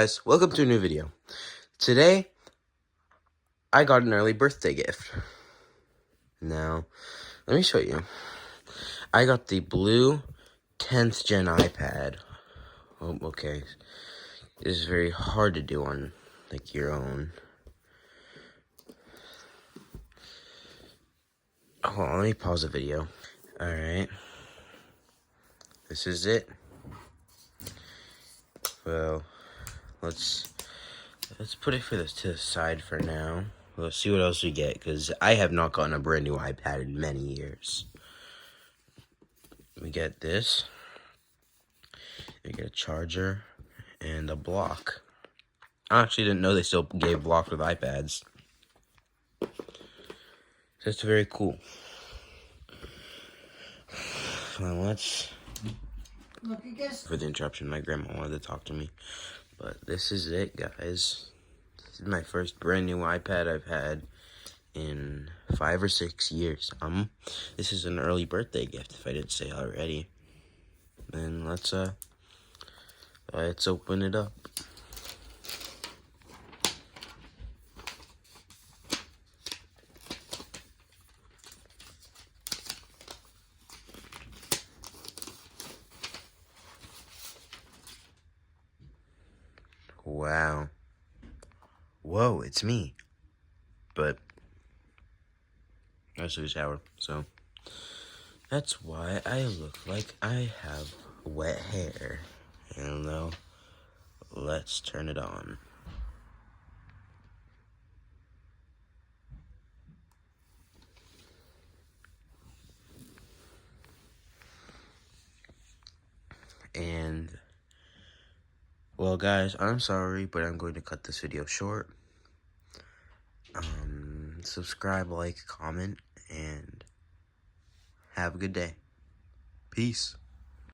Guys, welcome to a new video. Today, I got an early birthday gift. Now, let me show you. I got the blue 10th gen iPad. Oh, okay. This is very hard to do on, like, your own. Hold on, let me pause the video. Alright. This is it. Well, let's put it to the side for now. Let's see what else we get, because I have not gotten a brand new iPad in many years. We get this. We get a charger and a block. I actually didn't know they still gave blocks with iPads. That's very cool. Well, let's... Look, I guess. For the interruption, my grandma wanted to talk to me. But this is it, guys. This is my first brand new iPad I've had in 5 or 6 years. This is an early birthday gift, if I didn't say already. And let's open it up. Wow. Whoa, it's me. But I took a shower, so that's why I look like I have wet hair. And now, let's turn it on. And, well, guys, I'm sorry, but I'm going to cut this video short. Subscribe, like, comment, and have a good day. Peace.